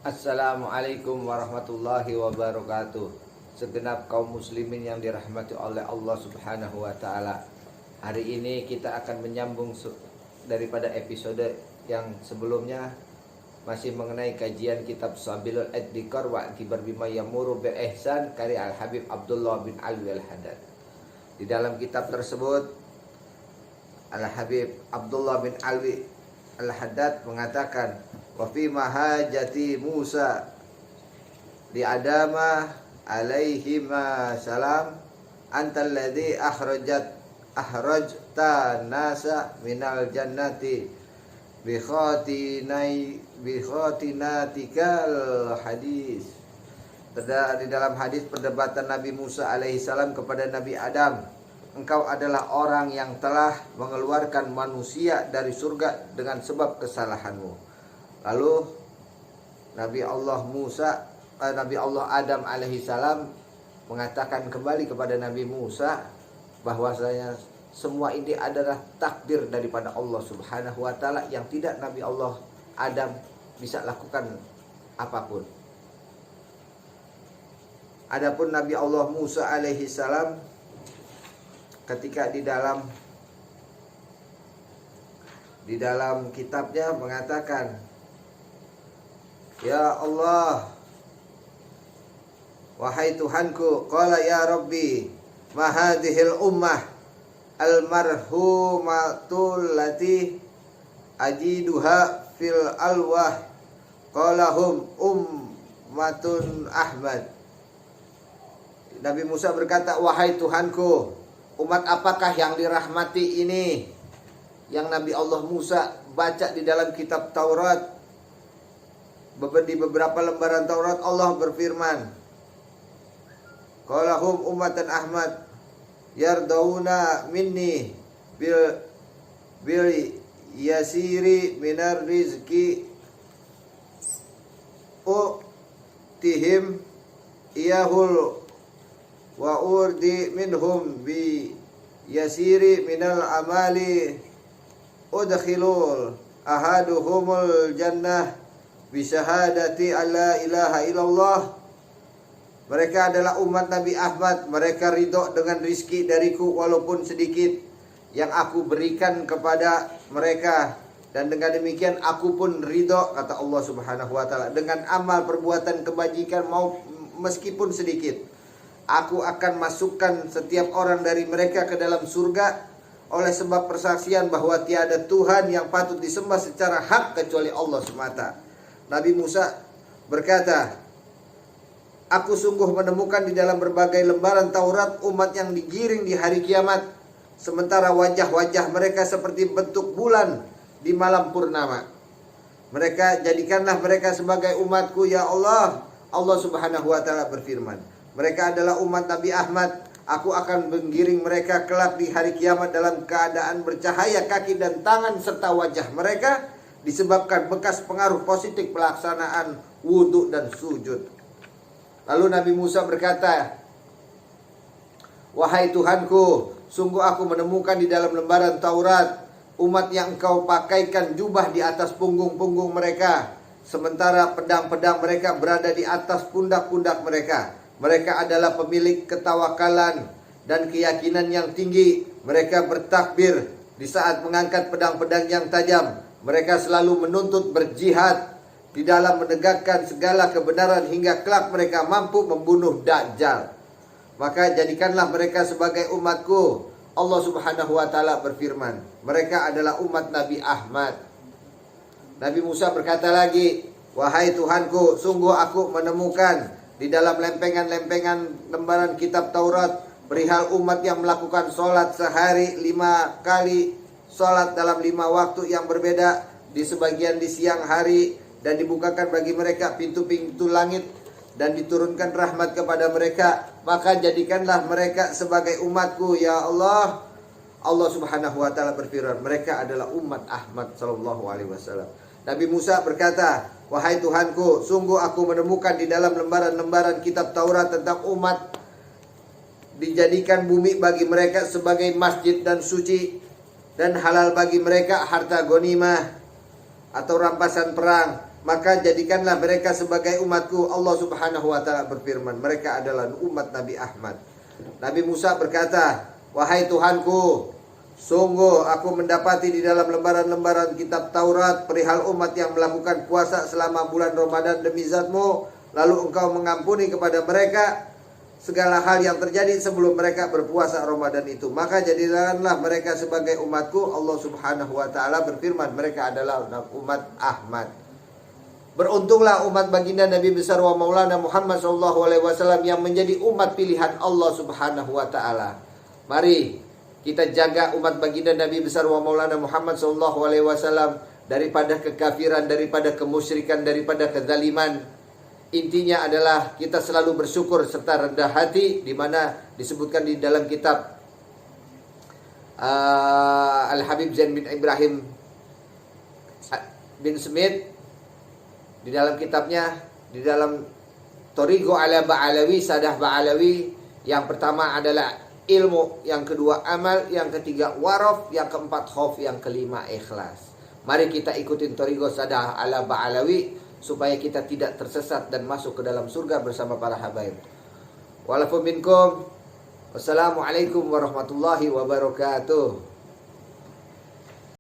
Assalamualaikum warahmatullahi wabarakatuh. Segenap kaum muslimin yang dirahmati oleh Allah Subhanahu wa taala. Hari ini kita akan menyambung daripada episode yang sebelumnya, masih mengenai kajian kitab Sabilul Adhikar wa I'tibar bima yamuru bil ihsan karya Al-Habib Abdullah bin Alwi Al-Haddad. Di dalam kitab tersebut Al-Habib Abdullah bin Alwi Al-Haddad mengatakan, wa fi mahajati Musa li Adama alaihi salam antal ladzi akhrajta nasa minal jannati bi khatinatikal hadis. Di dalam hadis perdebatan Nabi Musa alaihi salam kepada Nabi Adam, engkau adalah orang yang telah mengeluarkan manusia dari surga dengan sebab kesalahanmu. Lalu Nabi Allah Adam alaihi salam mengatakan kembali kepada Nabi Musa bahwasanya semua ini adalah takdir daripada Allah Subhanahu wa taala yang tidak Nabi Allah Adam bisa lakukan apapun. Adapun Nabi Allah Musa alaihi salam ketika di dalam kitabnya mengatakan, ya Allah, wahai Tuhanku, qala ya Rabbi, ma hadhil ummah almarhumatul lati ajiduha fil alwah, qala hum ummatun Ahmad. Nabi Musa berkata, wahai Tuhanku, umat apakah yang dirahmati ini yang Nabi Allah Musa baca di dalam kitab Taurat? Di beberapa lembaran Taurat Allah berfirman, qala hum ummatan Ahmad yardauna minni bil yasiri minar rizki utihim iyahul wa urdi minhum bi yasiri minal amali udkhilul ahaduhumul jannah bisyahadati alla ilaha illallah. Mereka adalah umat Nabi Ahmad. Mereka ridho dengan rizki dariku walaupun sedikit yang aku berikan kepada mereka, dan dengan demikian aku pun ridho, kata Allah Subhanahu wa taala, dengan amal perbuatan kebajikan mau meskipun sedikit. Aku akan masukkan setiap orang dari mereka ke dalam surga oleh sebab persaksian bahwa tiada Tuhan yang patut disembah secara hak kecuali Allah semata. Nabi Musa berkata, aku sungguh menemukan di dalam berbagai lembaran Taurat umat yang digiring di hari kiamat, sementara wajah-wajah mereka seperti bentuk bulan di malam purnama. Mereka, jadikanlah mereka sebagai umatku ya Allah. Allah Subhanahu wa taala berfirman, mereka adalah umat Nabi Ahmad. Aku akan menggiring mereka kelak di hari kiamat dalam keadaan bercahaya kaki dan tangan serta wajah mereka, disebabkan bekas pengaruh positif pelaksanaan wudhu dan sujud. Lalu Nabi Musa berkata, wahai Tuhanku, sungguh aku menemukan di dalam lembaran Taurat umat yang engkau pakaikan jubah di atas punggung-punggung mereka, sementara pedang-pedang mereka berada di atas pundak-pundak mereka. Mereka adalah pemilik ketawakalan dan keyakinan yang tinggi. Mereka bertakbir di saat mengangkat pedang-pedang yang tajam. Mereka selalu menuntut berjihad di dalam menegakkan segala kebenaran hingga kelak mereka mampu membunuh Dajjal. Maka jadikanlah mereka sebagai umatku. Allah Subhanahu wa taala berfirman, mereka adalah umat Nabi Ahmad. Nabi Musa berkata lagi, wahai Tuhanku, sungguh aku menemukan di dalam lempengan-lempengan lembaran kitab Taurat perihal umat yang melakukan sholat sehari 5 kali, sholat dalam 5 waktu yang berbeda, di sebagian di siang hari, dan dibukakan bagi mereka pintu-pintu langit dan diturunkan rahmat kepada mereka. Maka jadikanlah mereka sebagai umatku ya Allah. Allah Subhanahu wa taala berfirman, mereka adalah umat Ahmad sallallahu alaihi wasallam. Nabi Musa berkata, wahai Tuhanku, sungguh aku menemukan di dalam lembaran-lembaran kitab Taurat tentang umat dijadikan bumi bagi mereka sebagai masjid dan suci, dan halal bagi mereka harta ghanimah atau rampasan perang, maka jadikanlah mereka sebagai umatku. Allah Subhanahu wa taala berfirman, mereka adalah umat Nabi Ahmad. Nabi Musa berkata, wahai Tuhanku, sungguh aku mendapati di dalam lembaran-lembaran kitab Taurat perihal umat yang melakukan puasa selama bulan Ramadan demi Zat-Mu, lalu Engkau mengampuni kepada mereka segala hal yang terjadi sebelum mereka berpuasa Ramadan itu. Maka jadikanlah mereka sebagai umatku. Allah Subhanahu wa taala berfirman, mereka adalah umat Ahmad. Beruntunglah umat baginda Nabi besar wa Maulana Muhammad SAW yang menjadi umat pilihan Allah Subhanahu wa taala. Mari kita jaga umat baginda Nabi besar wa Maulana Muhammad SAW daripada kekafiran, daripada kemusyrikan, daripada kezaliman. Intinya adalah kita selalu bersyukur serta rendah hati, di mana disebutkan di dalam kitab Al-Habib Zain bin Ibrahim bin Smith, di dalam kitabnya, di dalam Thoriqo ala Ba'alawi, Sadah Ba'alawi, yang pertama adalah ilmu, yang kedua amal, yang ketiga warof, yang keempat khauf, yang kelima ikhlas. Mari kita ikutin Thoriqo Sadah ala Ba'alawi supaya kita tidak tersesat dan masuk ke dalam surga bersama para habaib. Walaupun minkum. Wassalamualaikum warahmatullahi wabarakatuh.